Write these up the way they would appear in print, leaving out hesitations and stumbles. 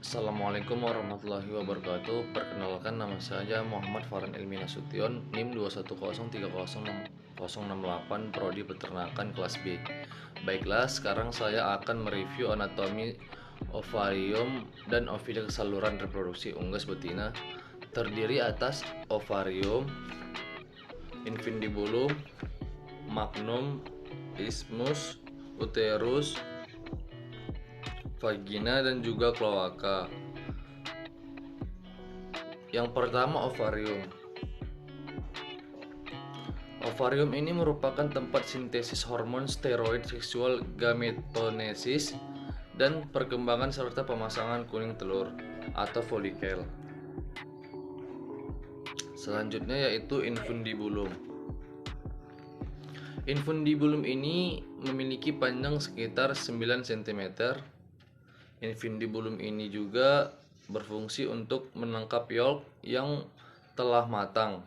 Assalamualaikum warahmatullahi wabarakatuh. Perkenalkan, nama saya Muhammad Farhan Ilmi Nasution, NIM 210306068, Prodi Peternakan kelas B. Baiklah, sekarang saya akan mereview anatomi ovarium dan ovidik saluran reproduksi unggas betina. Terdiri atas ovarium, infundibulum, magnum, isthmus, uterus, vagina, dan juga kloaka. Yang pertama, ovarium. Ovarium ini merupakan tempat sintesis hormon steroid seksual, gametonesis, dan perkembangan serta pemasangan kuning telur atau folikel. Selanjutnya yaitu infundibulum. Infundibulum ini memiliki panjang sekitar 9 cm. Infundibulum ini juga berfungsi untuk menangkap yolk yang telah matang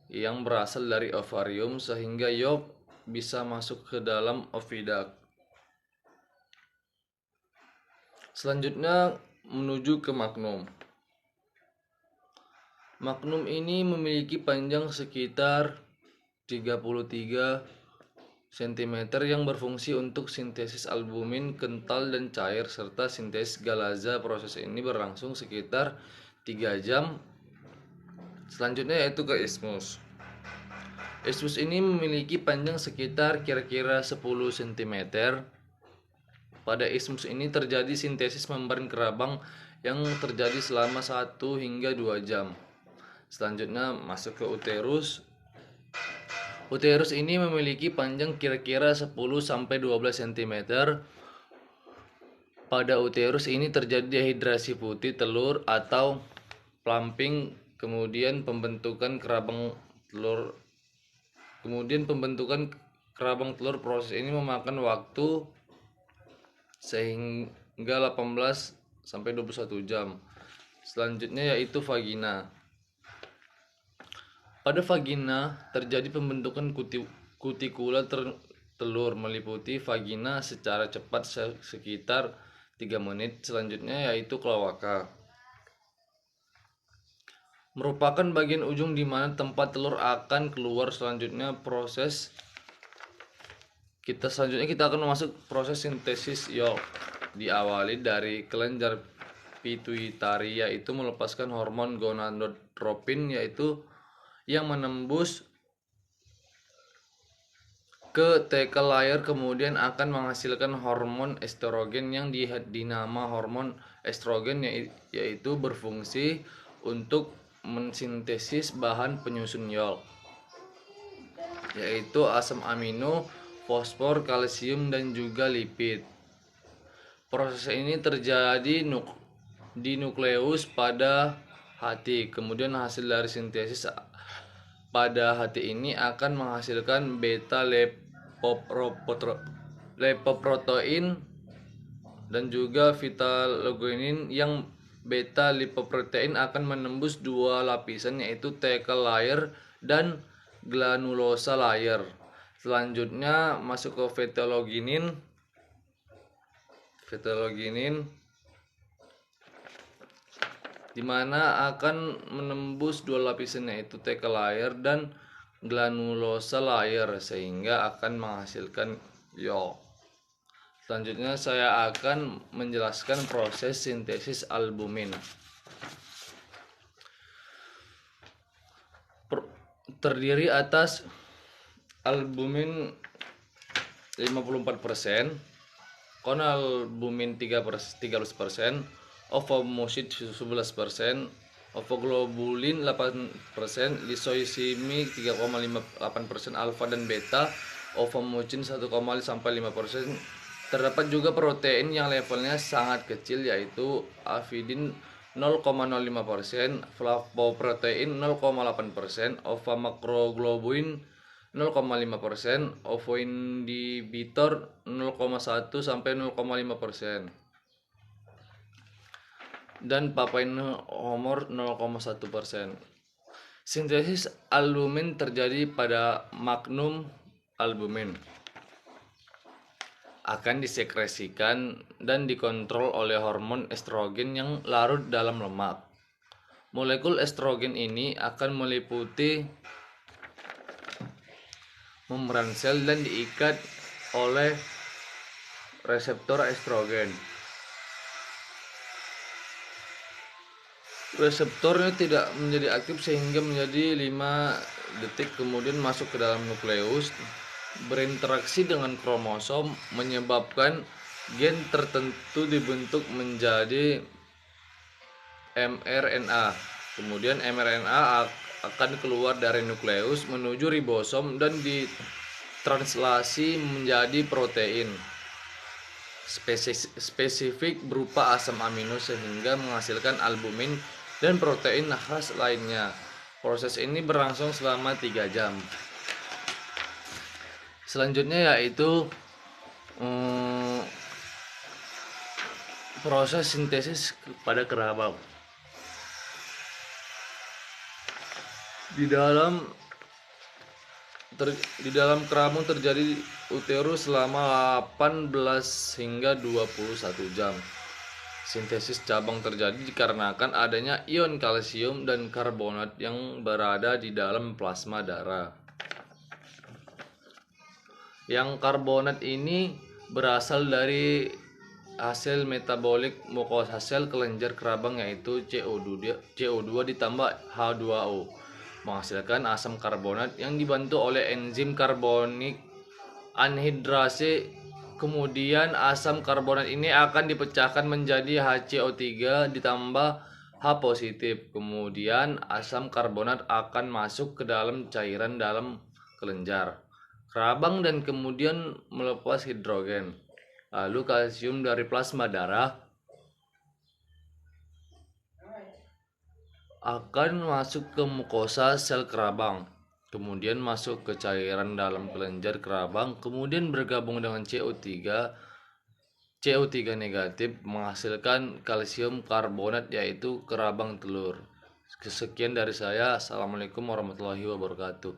yang berasal dari ovarium sehingga yolk bisa masuk ke dalam oviduct. Selanjutnya menuju ke magnum. Magnum ini memiliki panjang sekitar 33 cm yang berfungsi untuk sintesis albumin kental dan cair serta sintesis galaza. Proses ini berlangsung sekitar 3 jam. Selanjutnya yaitu ke isthmus. Isthmus ini memiliki panjang sekitar kira-kira 10 cm. Pada isthmus ini terjadi sintesis membran kerabang yang terjadi selama 1 hingga 2 jam. Selanjutnya masuk ke uterus. Uterus ini memiliki panjang kira-kira 10-12 cm. Pada uterus ini terjadi dehidrasi putih telur atau plumping, kemudian pembentukan kerabang telur. Proses ini memakan waktu sehingga 18-21 jam. Selanjutnya yaitu vagina. Pada vagina terjadi pembentukan kutikula telur meliputi vagina secara cepat sekitar 3 menit. Selanjutnya yaitu kloaka. Merupakan bagian ujung di mana tempat telur akan keluar. Selanjutnya kita akan masuk proses sintesis yolk. Diawali dari kelenjar pituitari, yaitu melepaskan hormon gonadotropin yaitu yang menembus ke thecal layer, kemudian akan menghasilkan hormon estrogen yang dinama hormon estrogen, yaitu berfungsi untuk mensintesis bahan penyusun yolk yaitu asam amino, fosfor, kalsium, dan juga lipid. Proses ini terjadi di nukleus pada hati. Kemudian hasil dari sintesis pada hati ini akan menghasilkan beta lipoprotein dan juga vital-guanin. Yang beta lipoprotein akan menembus 2 lapisan yaitu thecal layer dan granulosa layer. Selanjutnya masuk ke vital-guanin di mana akan menembus 2 lapisan yaitu thecal layer dan granulosa layer sehingga akan menghasilkan yolk. Selanjutnya saya akan menjelaskan proses sintesis albumin. Terdiri atas albumin 54%, konalbumin 13%, ovomucin 11%, ovoglobulin 8%, lisosimi 3,58%, alfa dan beta ovomucin 1,5%. Terdapat juga protein yang levelnya sangat kecil yaitu avidin 0,05%, flavoprotein 0,8%, ova-makroglobulin 0,5%, ovoinhibitor 0,1-0,5%, dan papain homor 0,1%. Sintesis albumin terjadi pada magnum albumin. akan disekresikan dan dikontrol oleh hormon estrogen yang larut dalam lemak. Molekul estrogen ini akan meliputi membran sel dan diikat oleh reseptor estrogen. Reseptornya tidak menjadi aktif sehingga menjadi 5 detik kemudian masuk ke dalam nukleus, berinteraksi dengan kromosom menyebabkan gen tertentu dibentuk menjadi mRNA. Kemudian mRNA akan keluar dari nukleus menuju ribosom dan ditranslasi menjadi protein spesifik berupa asam amino sehingga menghasilkan albumin dan protein khas lainnya. Proses ini berlangsung selama 3 jam. Selanjutnya yaitu proses sintesis pada kerabang. Di dalam kerabang terjadi uterus selama 18 hingga 21 jam. Sintesis cabang terjadi dikarenakan adanya ion kalsium dan karbonat yang berada di dalam plasma darah. Yang karbonat ini berasal dari hasil metabolik mukosa sel kelenjar kerabang yaitu CO2 ditambah H2O menghasilkan asam karbonat yang dibantu oleh enzim karbonik anhidrase. Kemudian asam karbonat ini akan dipecahkan menjadi HCO3 ditambah H positif. Kemudian asam karbonat akan masuk ke dalam cairan dalam kelenjar kerabang dan kemudian melepas hidrogen. Lalu kalsium dari plasma darah akan masuk ke mukosa sel kerabang, kemudian masuk ke cairan dalam kelenjar kerabang, kemudian bergabung dengan CO3 negatif menghasilkan kalsium karbonat yaitu kerabang telur. Sekian dari saya. Assalamualaikum warahmatullahi wabarakatuh.